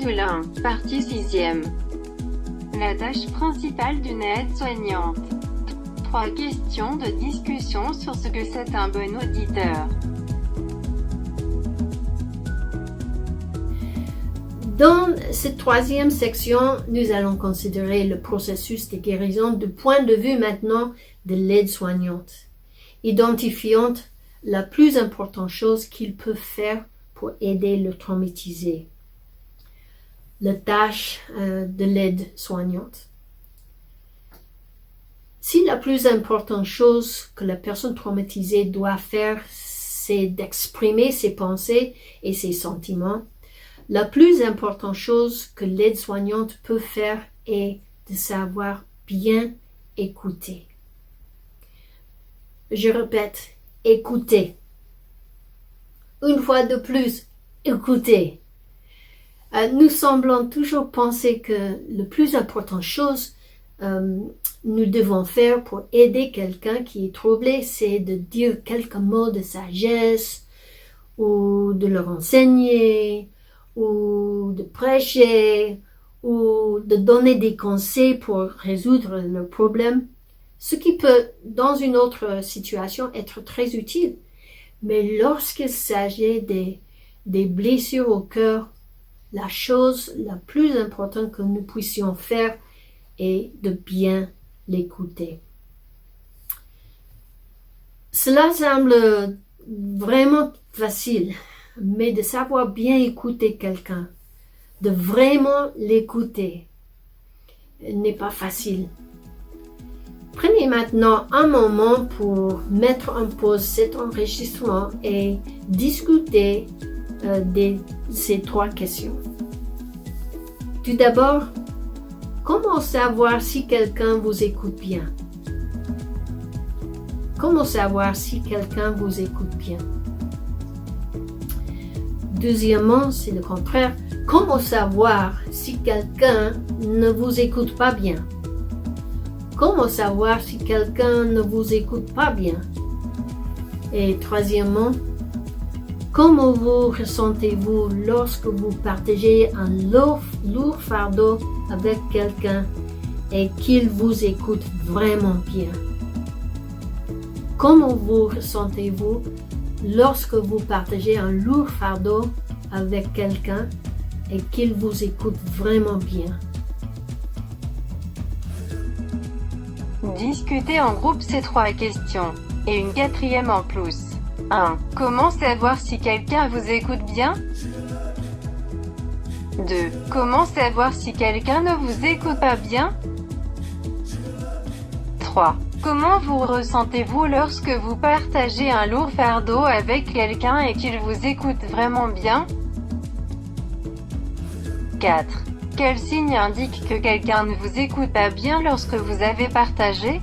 Module 1, partie 6e. La tâche principale d'une aide-soignante. 3 questions de discussion sur ce que c'est un bon auditeur. Dans cette troisième section, nous allons considérer le processus de guérison du point de vue maintenant de l'aide-soignante, identifiant la plus importante chose qu'il peut faire pour aider le traumatisé. La tâche de l'aide-soignante. Si la plus importante chose que la personne traumatisée doit faire, c'est d'exprimer ses pensées et ses sentiments, la plus importante chose que l'aide-soignante peut faire est de savoir bien écouter. Je répète, écouter. Une fois de plus, écouter. Nous semblons toujours penser que la plus importante chose nous devons faire pour aider quelqu'un qui est troublé, c'est de dire quelques mots de sagesse, ou de leur enseigner, ou de prêcher, ou de donner des conseils pour résoudre le problème, ce qui peut, dans une autre situation, être très utile. Mais lorsqu'il s'agit des blessures au cœur, la chose la plus importante que nous puissions faire est de bien l'écouter. Cela semble vraiment facile, mais de savoir bien écouter quelqu'un, de vraiment l'écouter, n'est pas facile. Prenez maintenant un moment pour mettre en pause cet enregistrement et discuter de ces 3 questions. Tout d'abord, comment savoir si quelqu'un vous écoute bien? Comment savoir si quelqu'un vous écoute bien? Deuxièmement, c'est le contraire. Comment savoir si quelqu'un ne vous écoute pas bien? Comment savoir si quelqu'un ne vous écoute pas bien? Et troisièmement, comment vous ressentez-vous lorsque vous partagez un lourd fardeau avec quelqu'un et qu'il vous écoute vraiment bien? Comment vous ressentez-vous lorsque vous partagez un lourd fardeau avec quelqu'un et qu'il vous écoute vraiment bien? Discutez en groupe ces 3 questions, et une 4e en plus. 1. Comment savoir si quelqu'un vous écoute bien? 2. Comment savoir si quelqu'un ne vous écoute pas bien? 3. Comment vous ressentez-vous lorsque vous partagez un lourd fardeau avec quelqu'un et qu'il vous écoute vraiment bien? 4. Quel signe indique que quelqu'un ne vous écoute pas bien lorsque vous avez partagé?